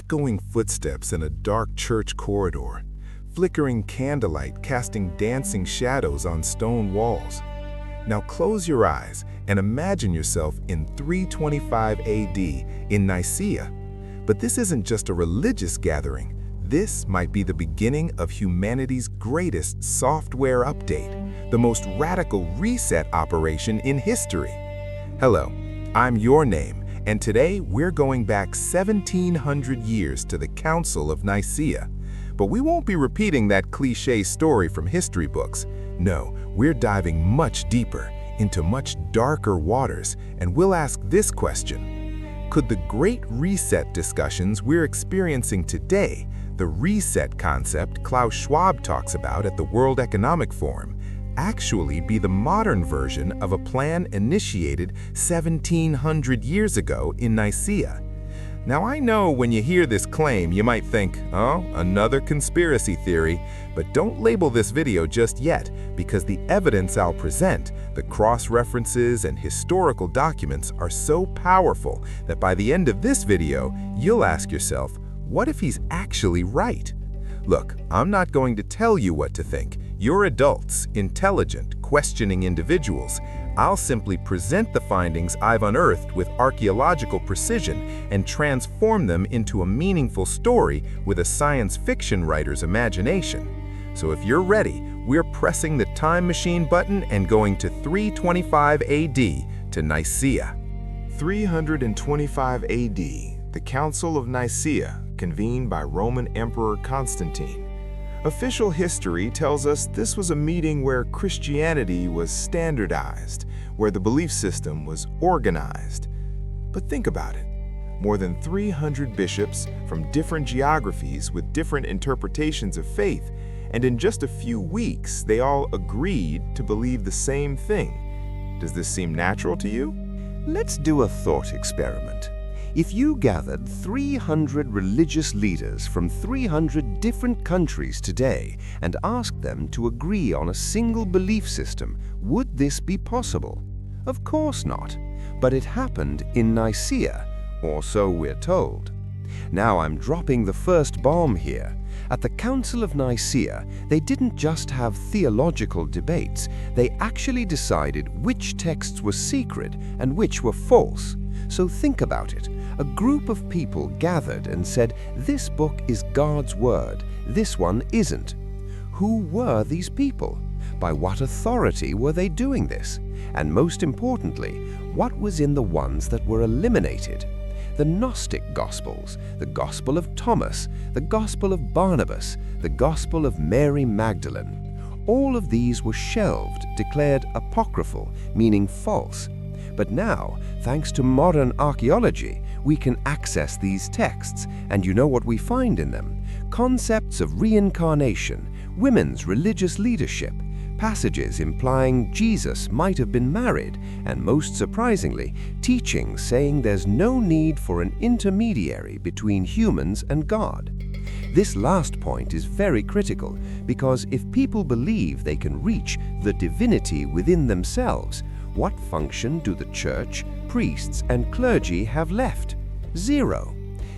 echoing footsteps in a dark church corridor, flickering candlelight casting dancing shadows on stone walls. Now close your eyes and imagine yourself in 325 AD in Nicaea. But this isn't just a religious gathering. This might be the beginning of humanity's greatest software update, the most radical reset operation in history. Hello, I'm Your Name, and today we're going back 1700 years to the Council of Nicaea. But we won't be repeating that cliché story from history books. No, we're diving much deeper into much darker waters, and we'll ask this question. Could the Great Reset discussions we're experiencing today, the reset concept Klaus Schwab talks about at the World Economic Forum, actually be the modern version of a plan initiated 1700 years ago in Nicaea? Now I know when you hear this claim you might think, oh, another conspiracy theory, but don't label this video just yet, because the evidence I'll present, the cross-references and historical documents are so powerful that by the end of this video, you'll ask yourself, what if he's actually right? Look, I'm not going to tell you what to think. You're adults, intelligent, questioning individuals. I'll simply present the findings I've unearthed with archaeological precision and transform them into a meaningful story with a science fiction writer's imagination. So if you're ready, we're pressing the time machine button and going to 325 AD to Nicaea. 325 AD, the Council of Nicaea, convened by Roman Emperor Constantine. Official history tells us this was a meeting where Christianity was standardized, where the belief system was organized. But think about it. More than 300 bishops from different geographies with different interpretations of faith, and in just a few weeks, they all agreed to believe the same thing. Does this seem natural to you? Let's do a thought experiment. If you gathered 300 religious leaders from 300 different countries today and asked them to agree on a single belief system, would this be possible? Of course not. But it happened in Nicaea, or so we're told. Now I'm dropping the first bomb here. At the Council of Nicaea, they didn't just have theological debates, they actually decided which texts were secret and which were false. So think about it. A group of people gathered and said, this book is God's word, this one isn't. Who were these people? By what authority were they doing this? And most importantly, what was in the ones that were eliminated? The Gnostic Gospels, the Gospel of Thomas, the Gospel of Barnabas, the Gospel of Mary Magdalene. All of these were shelved, declared apocryphal, meaning false. But now, thanks to modern archaeology, we can access these texts, and you know what we find in them? Concepts of reincarnation, women's religious leadership, passages implying Jesus might have been married, and most surprisingly, teachings saying there's no need for an intermediary between humans and God. This last point is very critical, because if people believe they can reach the divinity within themselves, what function do the church, priests, and clergy have left? Zero.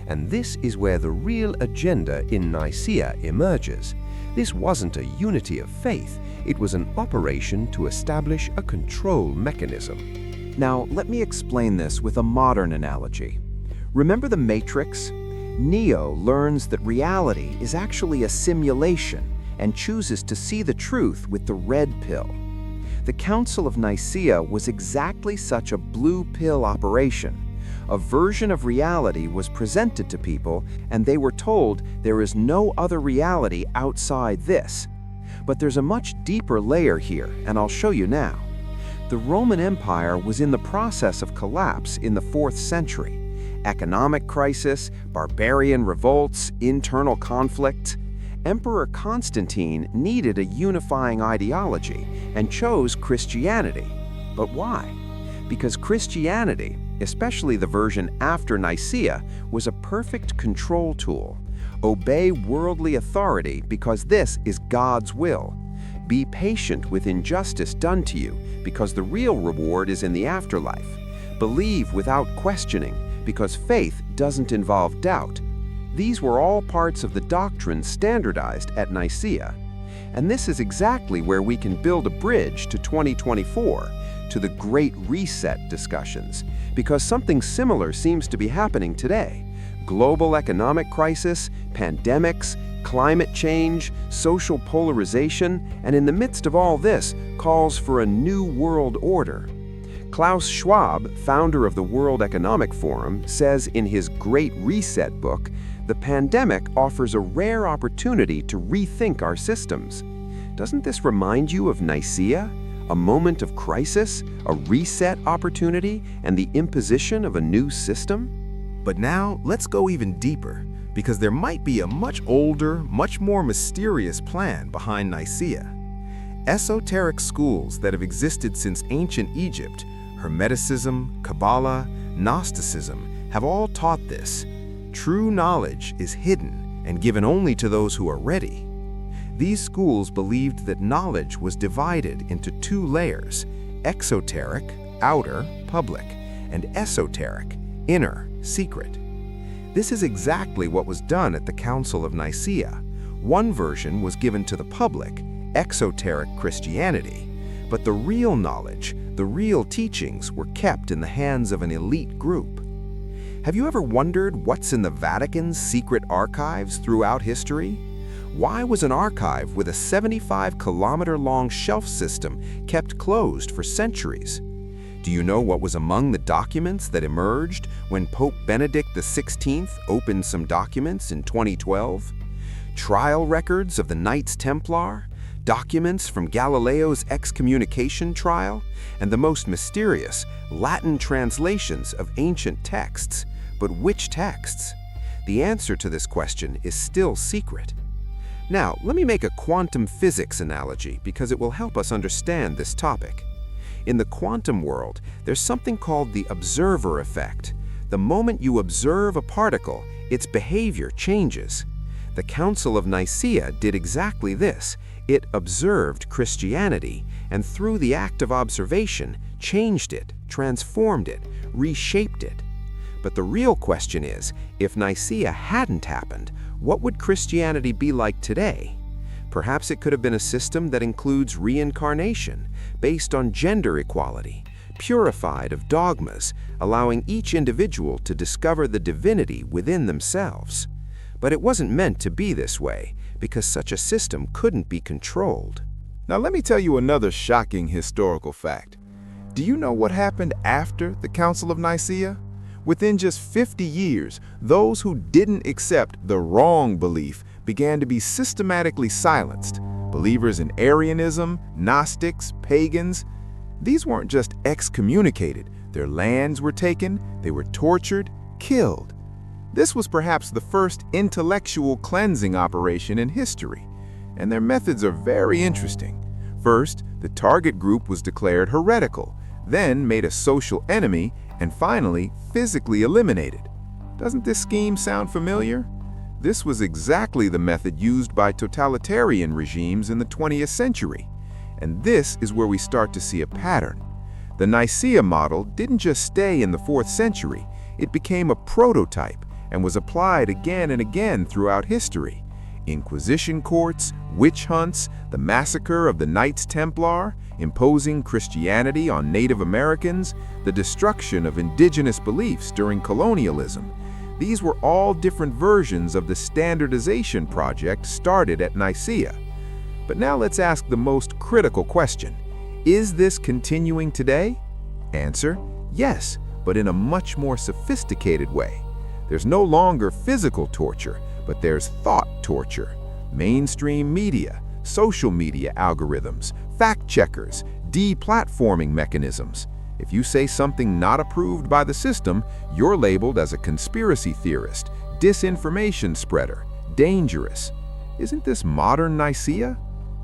And this is where the real agenda in Nicaea emerges. This wasn't a unity of faith, it was an operation to establish a control mechanism. Now, let me explain this with a modern analogy. Remember the Matrix? Neo learns that reality is actually a simulation and chooses to see the truth with the red pill. The Council of Nicaea was exactly such a blue pill operation. A version of reality was presented to people, and they were told there is no other reality outside this. But there's a much deeper layer here, and I'll show you now. The Roman Empire was in the process of collapse in the 4th century. Economic crisis, barbarian revolts, internal conflict. Emperor Constantine needed a unifying ideology and chose Christianity. But why? Because Christianity, especially the version after Nicaea, was a perfect control tool. Obey worldly authority because this is God's will. Be patient with injustice done to you because the real reward is in the afterlife. Believe without questioning because faith doesn't involve doubt. These were all parts of the doctrine standardized at Nicaea. And this is exactly where we can build a bridge to 2024, to the Great Reset discussions, because something similar seems to be happening today. Global economic crisis, pandemics, climate change, social polarization, and in the midst of all this, calls for a new world order. Klaus Schwab, founder of the World Economic Forum, says in his Great Reset book, the pandemic offers a rare opportunity to rethink our systems. Doesn't this remind you of Nicaea? A moment of crisis, a reset opportunity, and the imposition of a new system? But now, let's go even deeper, because there might be a much older, much more mysterious plan behind Nicaea. Esoteric schools that have existed since ancient Egypt, Hermeticism, Kabbalah, Gnosticism, have all taught this. True knowledge is hidden and given only to those who are ready. These schools believed that knowledge was divided into two layers: exoteric, outer, public, and esoteric, inner, secret. This is exactly what was done at the Council of Nicaea. One version was given to the public, exoteric Christianity, but the real knowledge, the real teachings were kept in the hands of an elite group. Have you ever wondered what's in the Vatican's secret archives throughout history? Why was an archive with a 75-kilometer-long shelf system kept closed for centuries? Do you know what was among the documents that emerged when Pope Benedict XVI opened some documents in 2012? Trial records of the Knights Templar, documents from Galileo's excommunication trial, and the most mysterious Latin translations of ancient texts. But which texts? The answer to this question is still secret. Now, let me make a quantum physics analogy because it will help us understand this topic. In the quantum world, there's something called the observer effect. The moment you observe a particle, its behavior changes. The Council of Nicaea did exactly this. It observed Christianity, and through the act of observation, changed it, transformed it, reshaped it. But the real question is, if Nicaea hadn't happened, what would Christianity be like today? Perhaps it could have been a system that includes reincarnation, based on gender equality, purified of dogmas, allowing each individual to discover the divinity within themselves. But it wasn't meant to be this way, because such a system couldn't be controlled. Now let me tell you another shocking historical fact. Do you know what happened after the Council of Nicaea? Within just 50 years, those who didn't accept the wrong belief began to be systematically silenced. Believers in Arianism, Gnostics, pagans, these weren't just excommunicated. Their lands were taken, they were tortured, killed. This was perhaps the first intellectual cleansing operation in history, and their methods are very interesting. First, the target group was declared heretical, then made a social enemy, and finally, physically eliminated. Doesn't this scheme sound familiar? This was exactly the method used by totalitarian regimes in the 20th century. And this is where we start to see a pattern. The Nicaea model didn't just stay in the 4th century, it became a prototype and was applied again and again throughout history. Inquisition courts, witch hunts, the massacre of the Knights Templar, imposing Christianity on Native Americans, the destruction of indigenous beliefs during colonialism. These were all different versions of the standardization project started at Nicaea. But now let's ask the most critical question. Is this continuing today? Answer, yes, but in a much more sophisticated way. There's no longer physical torture, but there's thought torture. Mainstream media, social media algorithms, fact-checkers, deplatforming mechanisms. If you say something not approved by the system, you're labeled as a conspiracy theorist, disinformation spreader, dangerous. Isn't this modern Nicaea?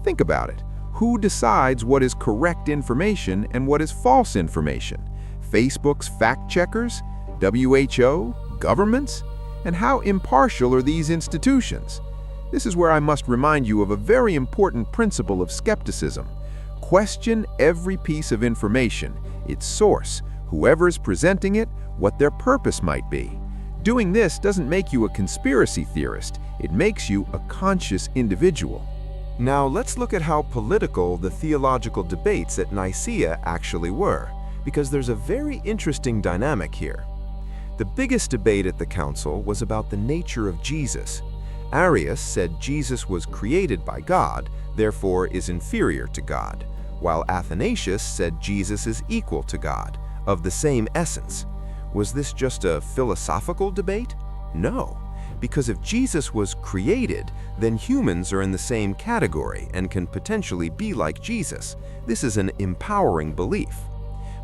Think about it. Who decides what is correct information and what is false information? Facebook's fact-checkers? WHO? Governments? And how impartial are these institutions? This is where I must remind you of a very important principle of skepticism. Question every piece of information, its source, whoever's presenting it, what their purpose might be. Doing this doesn't make you a conspiracy theorist, it makes you a conscious individual. Now let's look at how political the theological debates at Nicaea actually were, because there's a very interesting dynamic here. The biggest debate at the council was about the nature of Jesus. Arius said Jesus was created by God, therefore is inferior to God, while Athanasius said Jesus is equal to God, of the same essence. Was this just a philosophical debate? No, because if Jesus was created, then humans are in the same category and can potentially be like Jesus. This is an empowering belief.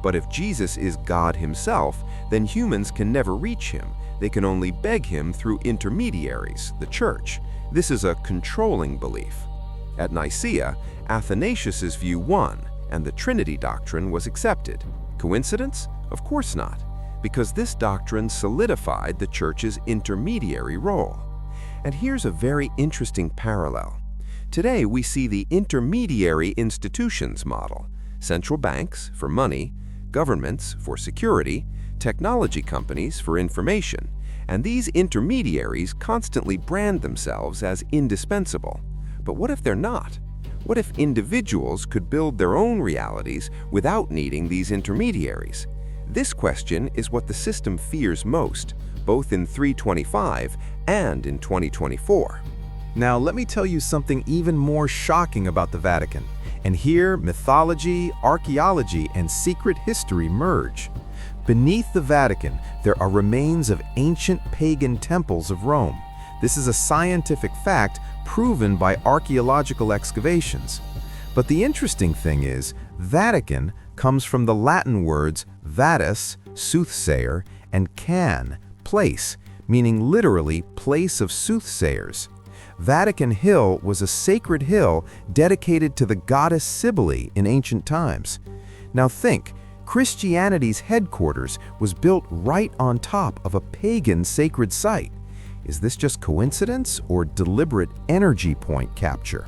But if Jesus is God himself, then humans can never reach him. They can only beg him through intermediaries, the church. This is a controlling belief. At Nicaea, Athanasius's view won, and the Trinity doctrine was accepted. Coincidence? Of course not, because this doctrine solidified the church's intermediary role. And here's a very interesting parallel. Today we see the intermediary institutions model: central banks for money, governments for security, technology companies for information, and these intermediaries constantly brand themselves as indispensable. But what if they're not? What if individuals could build their own realities without needing these intermediaries? This question is what the system fears most, both in 325 and in 2024. Now let me tell you something even more shocking about the Vatican. And here, mythology, archaeology, and secret history merge. Beneath the Vatican, there are remains of ancient pagan temples of Rome. This is a scientific fact proven by archaeological excavations. But the interesting thing is, Vatican comes from the Latin words vatus, soothsayer, and can, place, meaning literally place of soothsayers. Vatican Hill was a sacred hill dedicated to the goddess Cybele in ancient times. Now think, Christianity's headquarters was built right on top of a pagan sacred site. Is this just coincidence or deliberate energy point capture?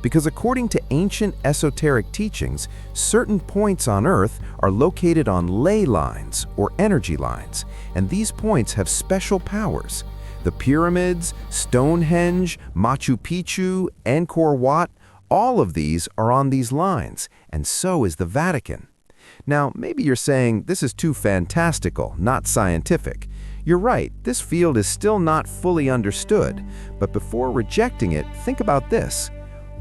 Because according to ancient esoteric teachings, certain points on Earth are located on ley lines or energy lines, and these points have special powers. The pyramids, Stonehenge, Machu Picchu, Angkor Wat, all of these are on these lines, and so is the Vatican. Now, maybe you're saying this is too fantastical, not scientific. You're right, this field is still not fully understood, but before rejecting it, think about this.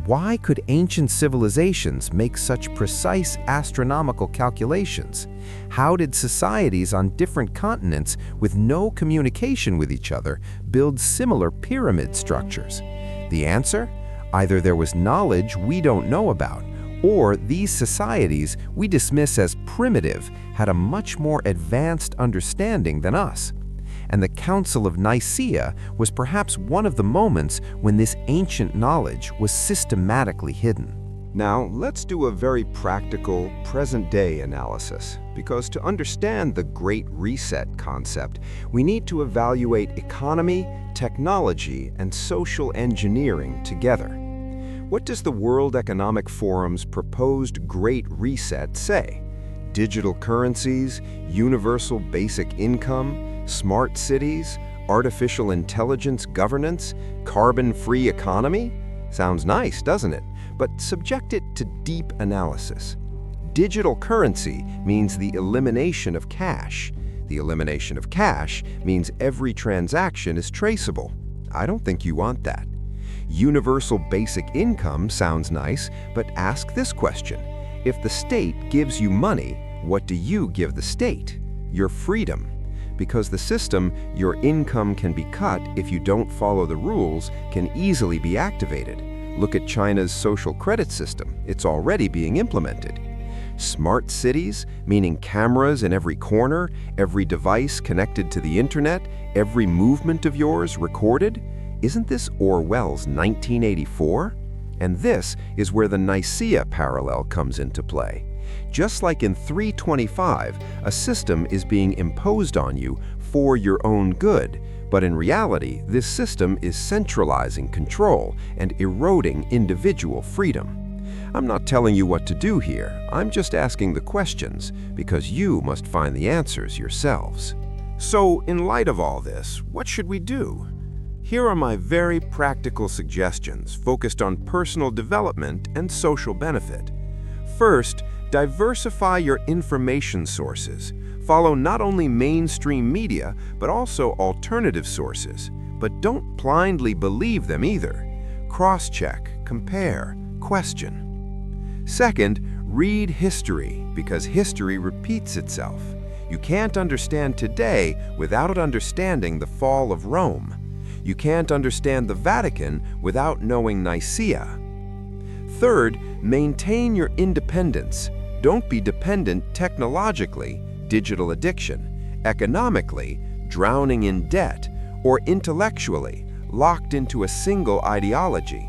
Why could ancient civilizations make such precise astronomical calculations? How did societies on different continents with no communication with each other build similar pyramid structures? The answer? Either there was knowledge we don't know about, or these societies we dismiss as primitive had a much more advanced understanding than us. And the Council of Nicaea was perhaps one of the moments when this ancient knowledge was systematically hidden. Now, let's do a very practical, present-day analysis, because to understand the Great Reset concept, we need to evaluate economy, technology, and social engineering together. What does the World Economic Forum's proposed Great Reset say? Digital currencies, universal basic income, smart cities, artificial intelligence governance, carbon-free economy? Sounds nice, doesn't it? But subject it to deep analysis. Digital currency means the elimination of cash. The elimination of cash means every transaction is traceable. I don't think you want that. Universal basic income sounds nice, but ask this question. If the state gives you money, what do you give the state? Your freedom. Because the system, your income can be cut if you don't follow the rules, can easily be activated. Look at China's social credit system. It's already being implemented. Smart cities, meaning cameras in every corner, every device connected to the internet, every movement of yours recorded. Isn't this Orwell's 1984? And this is where the Nicaea parallel comes into play. Just like in 325, a system is being imposed on you for your own good, but in reality, this system is centralizing control and eroding individual freedom. I'm not telling you what to do here, I'm just asking the questions, because you must find the answers yourselves. So, in light of all this, what should we do? Here are my very practical suggestions focused on personal development and social benefit. First, diversify your information sources. Follow not only mainstream media, but also alternative sources. But don't blindly believe them either. Cross-check, compare, question. Second, read history, because history repeats itself. You can't understand today without understanding the fall of Rome. You can't understand the Vatican without knowing Nicaea. Third, maintain your independence. Don't be dependent technologically, digital addiction, economically, drowning in debt, or intellectually, locked into a single ideology.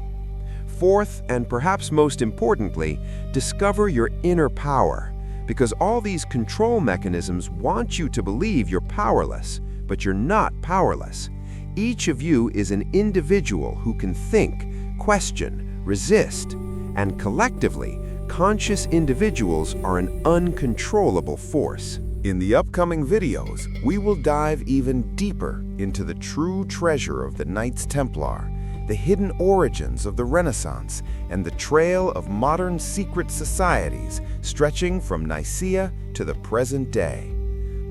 Fourth, and perhaps most importantly, discover your inner power, because all these control mechanisms want you to believe you're powerless, but you're not powerless. Each of you is an individual who can think, question, resist, and collectively, conscious individuals are an uncontrollable force. In the upcoming videos, we will dive even deeper into the true treasure of the Knights Templar, the hidden origins of the Renaissance, and the trail of modern secret societies stretching from Nicaea to the present day.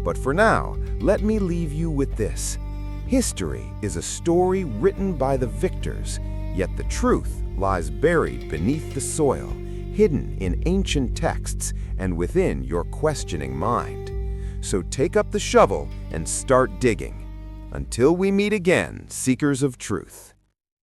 But for now, let me leave you with this. History is a story written by the victors, yet the truth lies buried beneath the soil, hidden in ancient texts and within your questioning mind. So take up the shovel and start digging. Until we meet again, seekers of truth.